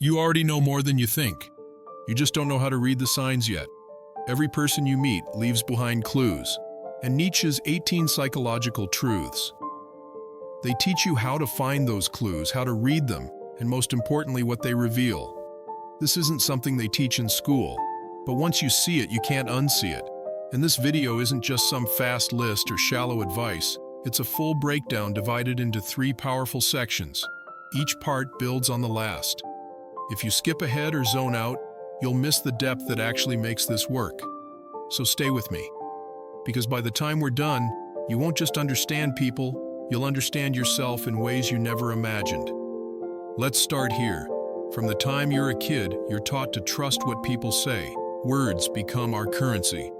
You already know more than you think. You just don't know how to read the signs yet. Every person you meet leaves behind clues, and Nietzsche's 18 psychological truths. They teach you how to find those clues, how to read them, and most importantly, what they reveal. This isn't something they teach in school, but once you see it, you can't unsee it. And this video isn't just some fast list or shallow advice. It's a full breakdown divided into 3 powerful sections. Each part builds on the last. If you skip ahead or zone out, you'll miss the depth that actually makes this work. So stay with me, because by the time we're done, you won't just understand people, you'll understand yourself in ways you never imagined. Let's start here. From the time you're a kid, you're taught to trust what people say. Words become our currency.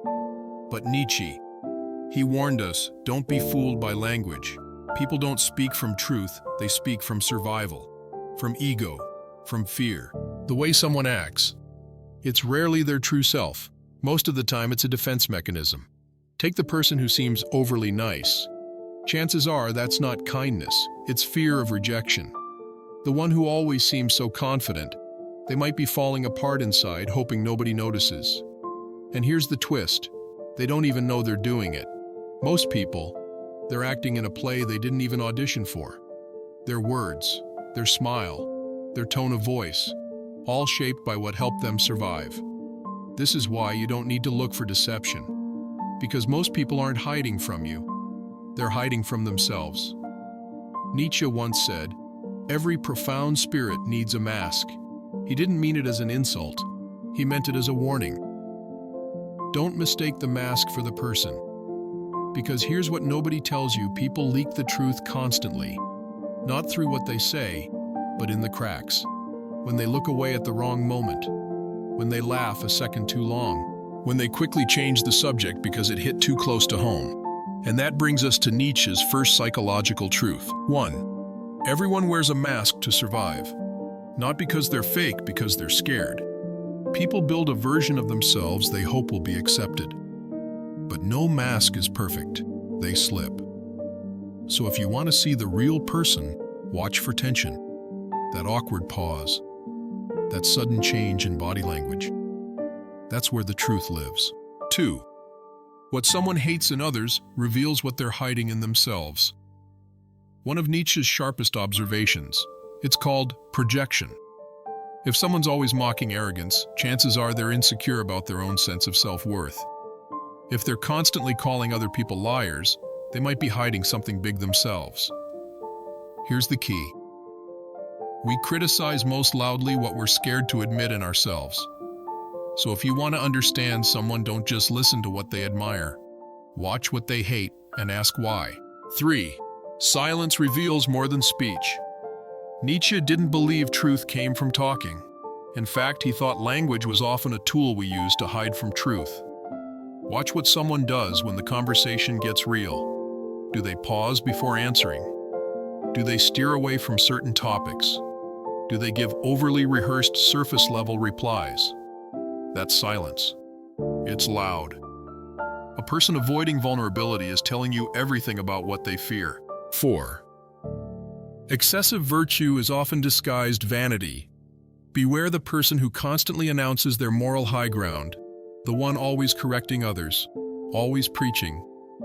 But Nietzsche, he warned us, don't be fooled by language. People don't speak from truth, they speak from survival, from ego, from fear. The way someone acts, it's rarely their true self. Most of the time, it's a defense mechanism. Take the person who seems overly nice. Chances are that's not kindness, it's fear of rejection. The one who always seems so confident, they might be falling apart inside, hoping nobody notices. And here's the twist. They don't even know they're doing it. Most people, they're acting in a play they didn't even audition for. Their words, their smile, their tone of voice, all shaped by what helped them survive. This is why you don't need to look for deception. Because most people aren't hiding from you. They're hiding from themselves. Nietzsche once said, "Every profound spirit needs a mask." He didn't mean it as an insult. He meant it as a warning. Don't mistake the mask for the person. Because here's what nobody tells you, people leak the truth constantly. Not through what they say, but in the cracks. When they look away at the wrong moment. When they laugh a second too long. When they quickly change the subject because it hit too close to home. And that brings us to Nietzsche's first psychological truth. 1. Everyone wears a mask to survive. Not because they're fake, because they're scared. People build a version of themselves they hope will be accepted. But no mask is perfect. They slip. So if you want to see the real person, watch for tension. That awkward pause. That sudden change in body language. That's where the truth lives. 2. What someone hates in others reveals what they're hiding in themselves. One of Nietzsche's sharpest observations. It's called projection. If someone's always mocking arrogance, chances are they're insecure about their own sense of self-worth. If they're constantly calling other people liars, they might be hiding something big themselves. Here's the key. We criticize most loudly what we're scared to admit in ourselves. So if you want to understand someone, don't just listen to what they admire. Watch what they hate and ask why. 3. Silence reveals more than speech. Nietzsche didn't believe truth came from talking. In fact, he thought language was often a tool we use to hide from truth. Watch what someone does when the conversation gets real. Do they pause before answering? Do they steer away from certain topics? Do they give overly rehearsed surface-level replies? That's silence. It's loud. A person avoiding vulnerability is telling you everything about what they fear. 4. Excessive virtue is often disguised vanity. Beware the person who constantly announces their moral high ground, the one always correcting others, always preaching,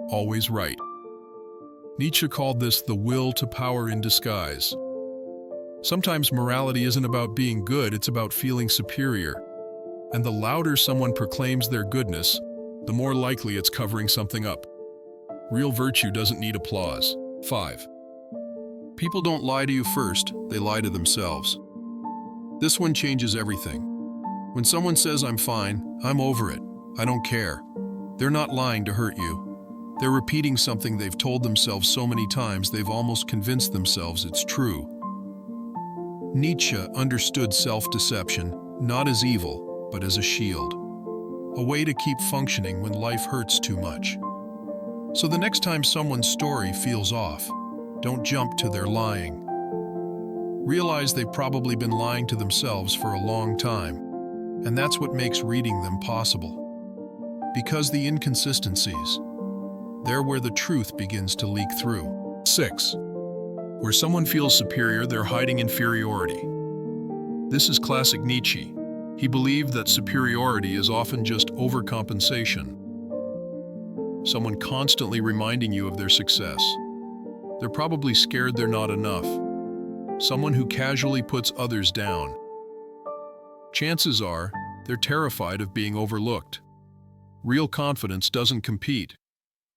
always right. Nietzsche called this the will to power in disguise. Sometimes morality isn't about being good, it's about feeling superior. And the louder someone proclaims their goodness, the more likely it's covering something up. Real virtue doesn't need applause. 5. People don't lie to you first, they lie to themselves. This one changes everything. When someone says, "I'm fine, I'm over it, I don't care," they're not lying to hurt you. They're repeating something they've told themselves so many times they've almost convinced themselves it's true. Nietzsche understood self-deception not as evil, but as a shield. A way to keep functioning when life hurts too much. So the next time someone's story feels off, don't jump to their lying. Realize they've probably been lying to themselves for a long time, and that's what makes reading them possible. Because the inconsistencies, they're where the truth begins to leak through. 6. Where someone feels superior, they're hiding inferiority. This is classic Nietzsche. He believed that superiority is often just overcompensation. Someone constantly reminding you of their success. They're probably scared they're not enough. Someone who casually puts others down. Chances are, they're terrified of being overlooked. Real confidence doesn't compete.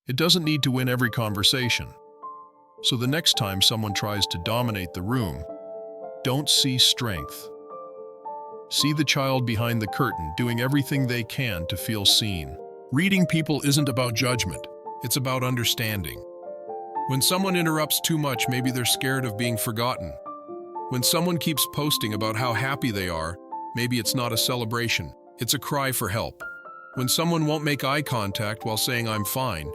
It doesn't need to win every conversation. So the next time someone tries to dominate the room, don't see strength. See the child behind the curtain doing everything they can to feel seen. Reading people isn't about judgment, it's about understanding. When someone interrupts too much, maybe they're scared of being forgotten. When someone keeps posting about how happy they are, maybe it's not a celebration, it's a cry for help. When someone won't make eye contact while saying "I'm fine,"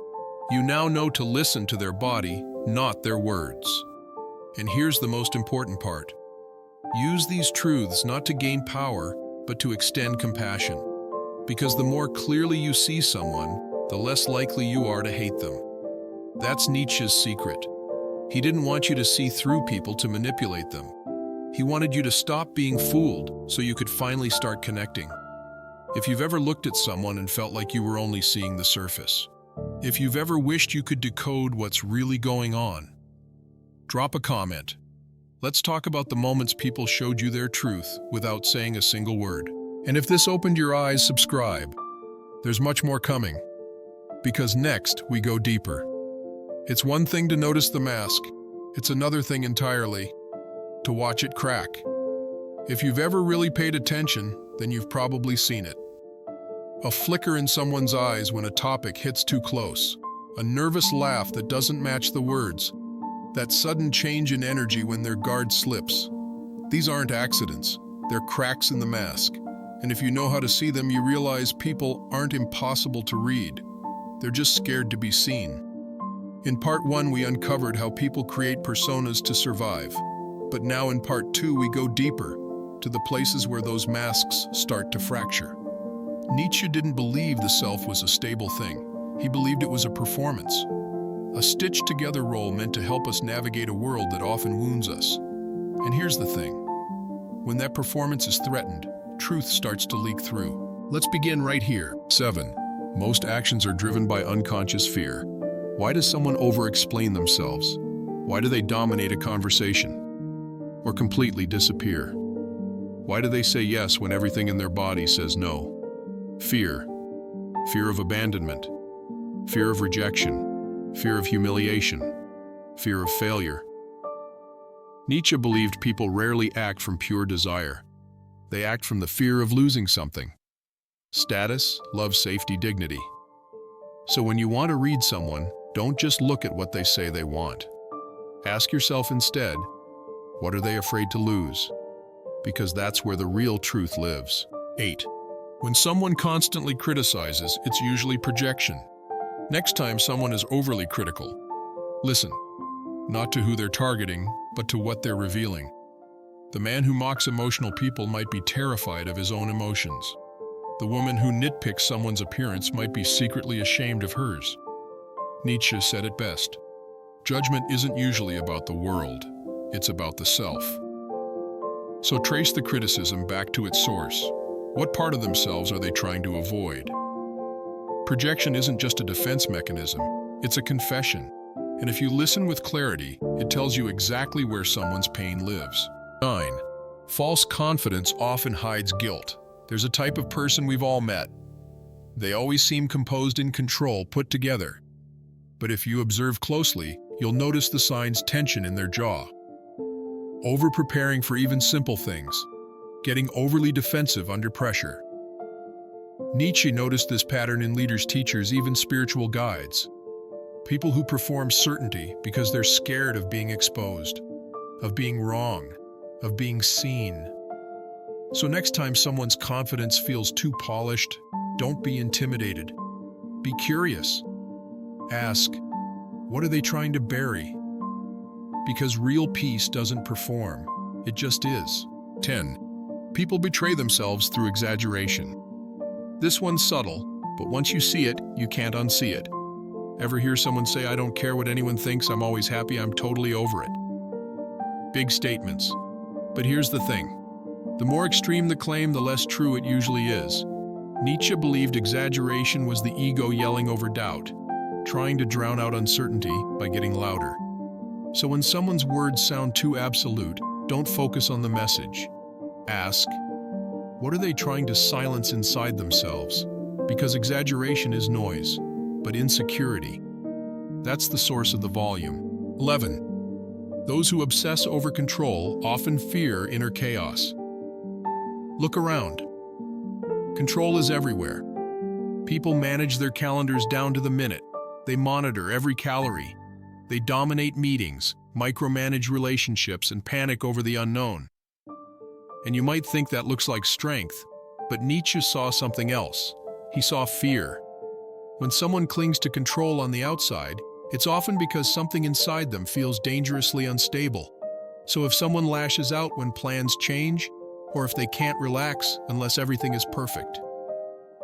you now know to listen to their body, not their words. And here's the most important part. Use these truths not to gain power, but to extend compassion. Because the more clearly you see someone, the less likely you are to hate them. That's Nietzsche's secret. He didn't want you to see through people to manipulate them. He wanted you to stop being fooled so you could finally start connecting. If you've ever looked at someone and felt like you were only seeing the surface, if you've ever wished you could decode what's really going on, drop a comment. Let's talk about the moments people showed you their truth without saying a single word. And if this opened your eyes, subscribe. There's much more coming. Because next, we go deeper. It's one thing to notice the mask. It's another thing entirely to watch it crack. If you've ever really paid attention, then you've probably seen it. A flicker in someone's eyes when a topic hits too close. A nervous laugh that doesn't match the words. That sudden change in energy when their guard slips. These aren't accidents. They're cracks in the mask. And if you know how to see them, you realize people aren't impossible to read. They're just scared to be seen. In part 1, we uncovered how people create personas to survive. But now in part 2, we go deeper, to the places where those masks start to fracture. Nietzsche didn't believe the self was a stable thing. He believed it was a performance. A stitched-together role meant to help us navigate a world that often wounds us. And here's the thing. When that performance is threatened, truth starts to leak through. Let's begin right here. 7. Most actions are driven by unconscious fear. Why does someone over-explain themselves? Why do they dominate a conversation? Or completely disappear? Why do they say yes when everything in their body says no? Fear. Fear of abandonment. Fear of rejection. Fear of humiliation. Fear of failure. Nietzsche believed people rarely act from pure desire. They act from the fear of losing something. Status, love, safety, dignity. So when you want to read someone, don't just look at what they say they want. Ask yourself instead, what are they afraid to lose? Because that's where the real truth lives. 8. When someone constantly criticizes, it's usually projection. Next time someone is overly critical, listen, not to who they're targeting, but to what they're revealing. The man who mocks emotional people might be terrified of his own emotions. The woman who nitpicks someone's appearance might be secretly ashamed of hers. Nietzsche said it best. Judgment isn't usually about the world, it's about the self. So trace the criticism back to its source. What part of themselves are they trying to avoid? Projection isn't just a defense mechanism, it's a confession. And if you listen with clarity, it tells you exactly where someone's pain lives. 9. False confidence often hides guilt. There's a type of person we've all met. They always seem composed, in control, put together. But if you observe closely, you'll notice the signs: tension in their jaw. Over-preparing for even simple things. Getting overly defensive under pressure. Nietzsche noticed this pattern in leaders, teachers, even spiritual guides. People who perform certainty because they're scared of being exposed, of being wrong, of being seen. So next time someone's confidence feels too polished, don't be intimidated. Be curious. Ask, what are they trying to bury? Because real peace doesn't perform, it just is. 10. People betray themselves through exaggeration. This one's subtle, but once you see it, you can't unsee it. Ever hear someone say, "I don't care what anyone thinks, I'm always happy, I'm totally over it"? Big statements. But here's the thing. The more extreme the claim, the less true it usually is. Nietzsche believed exaggeration was the ego yelling over doubt, trying to drown out uncertainty by getting louder. So when someone's words sound too absolute, don't focus on the message. Ask, what are they trying to silence inside themselves? Because exaggeration is noise, but insecurity, that's the source of the volume. 11. Those who obsess over control often fear inner chaos. Look around. Control is everywhere. People manage their calendars down to the minute. They monitor every calorie. They dominate meetings, micromanage relationships, and panic over the unknown. And you might think that looks like strength, but Nietzsche saw something else. He saw fear. When someone clings to control on the outside, it's often because something inside them feels dangerously unstable. So if someone lashes out when plans change, or if they can't relax unless everything is perfect,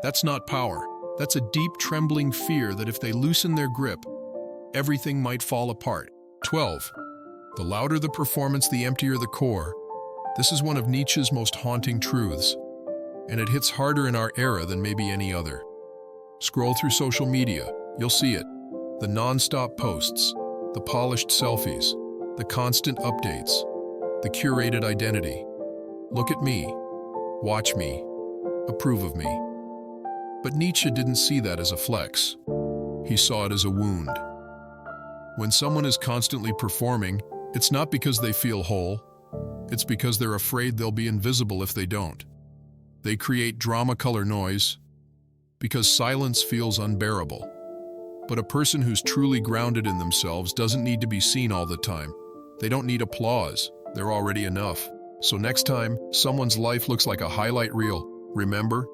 that's not power. That's a deep, trembling fear that if they loosen their grip, everything might fall apart. 12. The louder the performance, the emptier the core. This is one of Nietzsche's most haunting truths, and it hits harder in our era than maybe any other. Scroll through social media, you'll see it. The non-stop posts, the polished selfies, the constant updates, the curated identity. Look at me, watch me, approve of me. But Nietzsche didn't see that as a flex. He saw it as a wound. When someone is constantly performing, it's not because they feel whole. It's because they're afraid they'll be invisible if they don't. They create drama color noise because silence feels unbearable. But a person who's truly grounded in themselves doesn't need to be seen all the time. They don't need applause. They're already enough. So next time someone's life looks like a highlight reel, remember,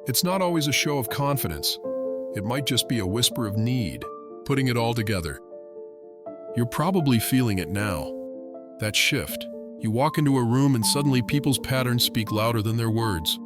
it's not always a show of confidence. It might just be a whisper of need, putting it all together. You're probably feeling it now. That shift. You walk into a room and suddenly people's patterns speak louder than their words.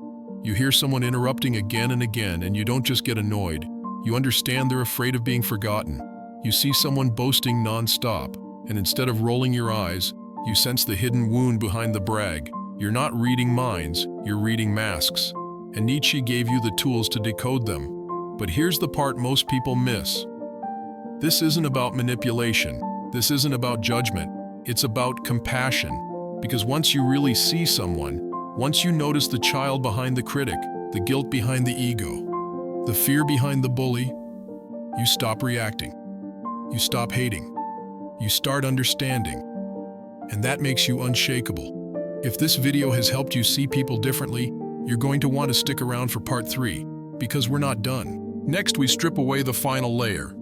You hear someone interrupting again and again, and you don't just get annoyed. You understand they're afraid of being forgotten. You see someone boasting non-stop, and instead of rolling your eyes, you sense the hidden wound behind the brag. You're not reading minds, you're reading masks. And Nietzsche gave you the tools to decode them. But here's the part most people miss. This isn't about manipulation. This isn't about judgment. It's about compassion. Because once you really see someone, once you notice the child behind the critic, the guilt behind the ego, the fear behind the bully, you stop reacting. You stop hating. You start understanding. And that makes you unshakable. If this video has helped you see people differently, you're going to want to stick around for part 3, because we're not done. Next, we strip away the final layer.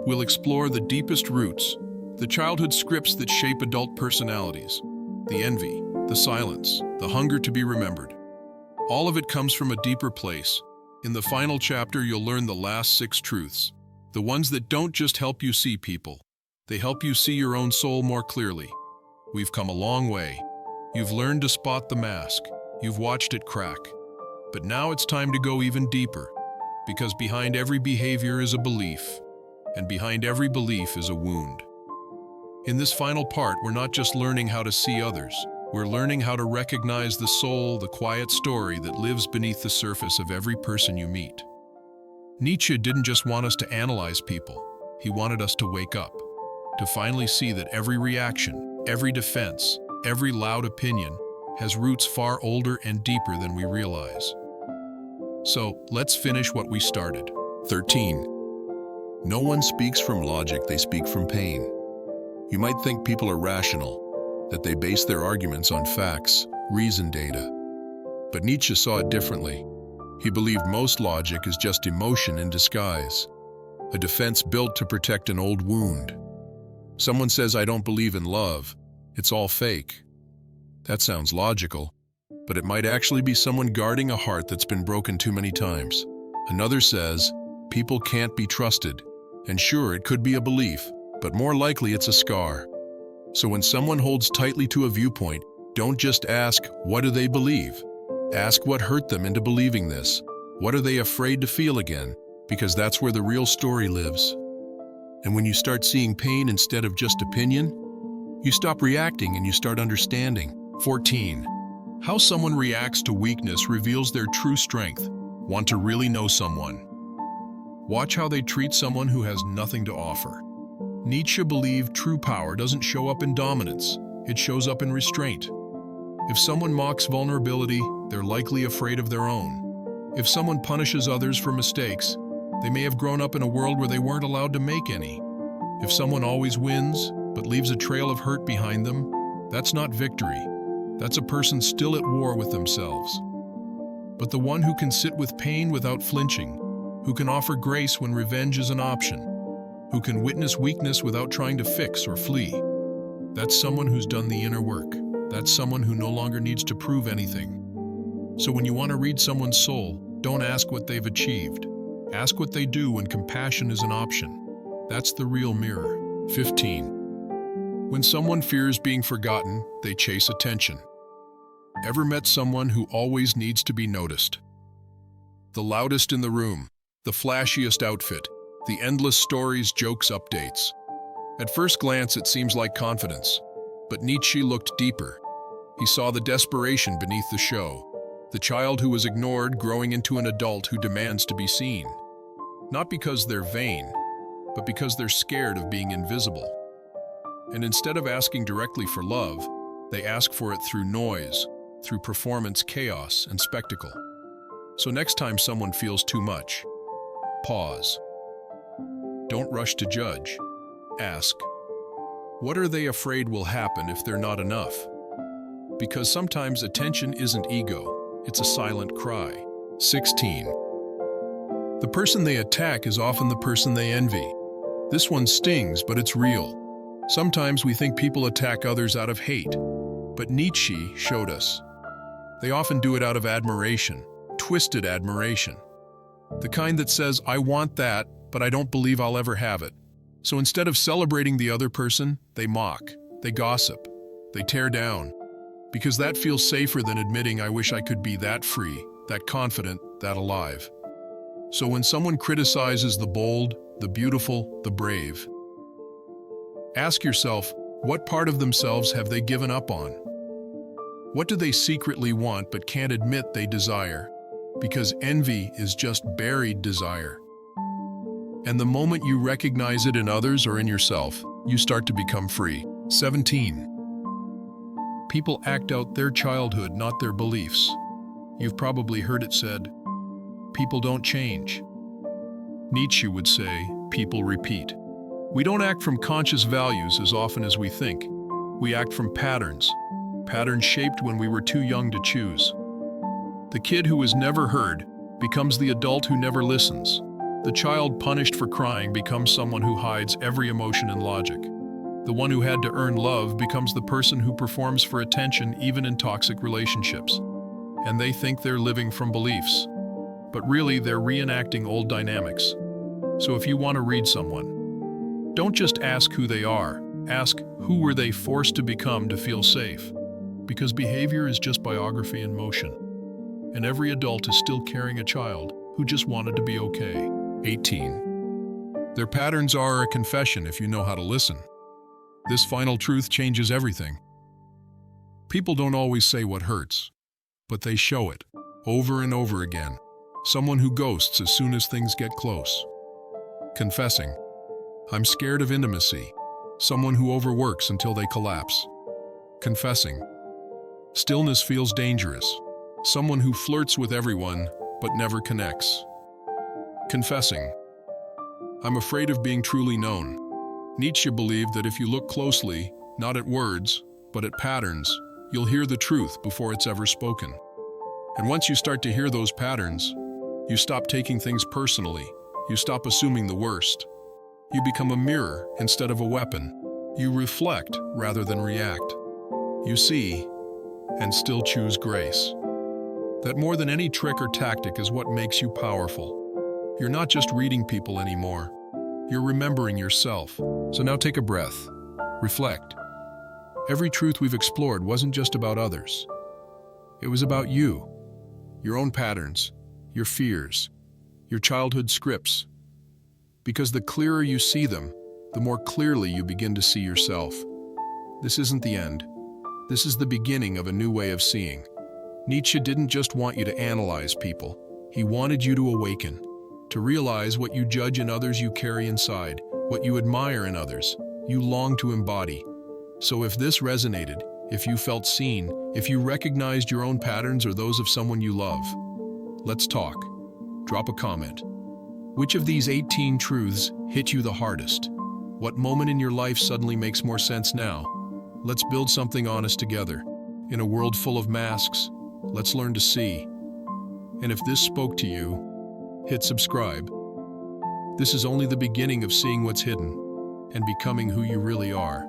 We'll explore the deepest roots, the childhood scripts that shape adult personalities, the envy, the silence, the hunger to be remembered. All of it comes from a deeper place. In the final chapter, you'll learn the last 6 truths, the ones that don't just help you see people, they help you see your own soul more clearly. We've come a long way. You've learned to spot the mask. You've watched it crack. But now it's time to go even deeper, because behind every behavior is a belief, and behind every belief is a wound. In this final part, we're not just learning how to see others, we're learning how to recognize the soul, the quiet story that lives beneath the surface of every person you meet. Nietzsche didn't just want us to analyze people, he wanted us to wake up, to finally see that every reaction, every defense, every loud opinion has roots far older and deeper than we realize. So, let's finish what we started. 13. No one speaks from logic, they speak from pain. You might think people are rational, that they base their arguments on facts, reason, data. But Nietzsche saw it differently. He believed most logic is just emotion in disguise, a defense built to protect an old wound. Someone says, "I don't believe in love. It's all fake." That sounds logical, but it might actually be someone guarding a heart that's been broken too many times. Another says, "People can't be trusted." And sure, it could be a belief, but more likely it's a scar. So when someone holds tightly to a viewpoint, don't just ask, what do they believe? Ask what hurt them into believing this. What are they afraid to feel again? Because that's where the real story lives. And when you start seeing pain instead of just opinion, you stop reacting and you start understanding. 14. How someone reacts to weakness reveals their true strength. Want to really know someone? Watch how they treat someone who has nothing to offer. Nietzsche believed true power doesn't show up in dominance, it shows up in restraint. If someone mocks vulnerability, they're likely afraid of their own. If someone punishes others for mistakes, they may have grown up in a world where they weren't allowed to make any. If someone always wins, but leaves a trail of hurt behind them, that's not victory. That's a person still at war with themselves. But the one who can sit with pain without flinching, who can offer grace when revenge is an option, who can witness weakness without trying to fix or flee, that's someone who's done the inner work. That's someone who no longer needs to prove anything. So when you want to read someone's soul, don't ask what they've achieved. Ask what they do when compassion is an option. That's the real mirror. 15. When someone fears being forgotten, they chase attention. Ever met someone who always needs to be noticed? The loudest in the room, the flashiest outfit, the endless stories, jokes, updates. At first glance, it seems like confidence, but Nietzsche looked deeper. He saw the desperation beneath the show, the child who was ignored growing into an adult who demands to be seen. Not because they're vain, but because they're scared of being invisible. And instead of asking directly for love, they ask for it through noise, through performance, chaos, and spectacle. So next time someone feels too much, pause. Don't rush to judge. Ask, what are they afraid will happen if they're not enough? Because sometimes attention isn't ego, it's a silent cry. 16. The person they attack is often the person they envy. This one stings, but it's real. Sometimes we think people attack others out of hate, but Nietzsche showed us. They often do it out of admiration, twisted admiration. The kind that says, I want that, but I don't believe I'll ever have it. So instead of celebrating the other person, they mock, they gossip, they tear down. Because that feels safer than admitting I wish I could be that free, that confident, that alive. So when someone criticizes the bold, the beautiful, the brave, ask yourself, what part of themselves have they given up on? What do they secretly want but can't admit they desire? Because envy is just buried desire. And the moment you recognize it in others or in yourself, you start to become free. 17. People act out their childhood, not their beliefs. You've probably heard it said, people don't change. Nietzsche would say, people repeat. We don't act from conscious values as often as we think. We act from patterns shaped when we were too young to choose. The kid who was never heard becomes the adult who never listens. The child punished for crying becomes someone who hides every emotion and logic. The one who had to earn love becomes the person who performs for attention even in toxic relationships. And they think they're living from beliefs. But really, they're reenacting old dynamics. So if you want to read someone, don't just ask who they are. Ask, who were they forced to become to feel safe? Because behavior is just biography in motion. And every adult is still carrying a child who just wanted to be okay. 18. Their patterns are a confession if you know how to listen. This final truth changes everything. People don't always say what hurts, but they show it, over and over again. Someone who ghosts as soon as things get close. Confessing, I'm scared of intimacy. Someone who overworks until they collapse. Confessing, stillness feels dangerous. Someone who flirts with everyone, but never connects. Confessing, I'm afraid of being truly known. Nietzsche believed that if you look closely, not at words, but at patterns, you'll hear the truth before it's ever spoken. And once you start to hear those patterns, you stop taking things personally. You stop assuming the worst. You become a mirror instead of a weapon. You reflect rather than react. You see, and still choose grace. That more than any trick or tactic is what makes you powerful. You're not just reading people anymore. You're remembering yourself. So now take a breath. Reflect. Every truth we've explored wasn't just about others. It was about you, your own patterns, your fears, your childhood scripts. Because the clearer you see them, the more clearly you begin to see yourself. This isn't the end. This is the beginning of a new way of seeing. Nietzsche didn't just want you to analyze people. He wanted you to awaken, to realize what you judge in others you carry inside, what you admire in others, you long to embody. So if this resonated, if you felt seen, if you recognized your own patterns or those of someone you love, let's talk. Drop a comment. Which of these 18 truths hit you the hardest? What moment in your life suddenly makes more sense now? Let's build something honest together. In a world full of masks, let's learn to see. And if this spoke to you, hit subscribe. This is only the beginning of seeing what's hidden and becoming who you really are.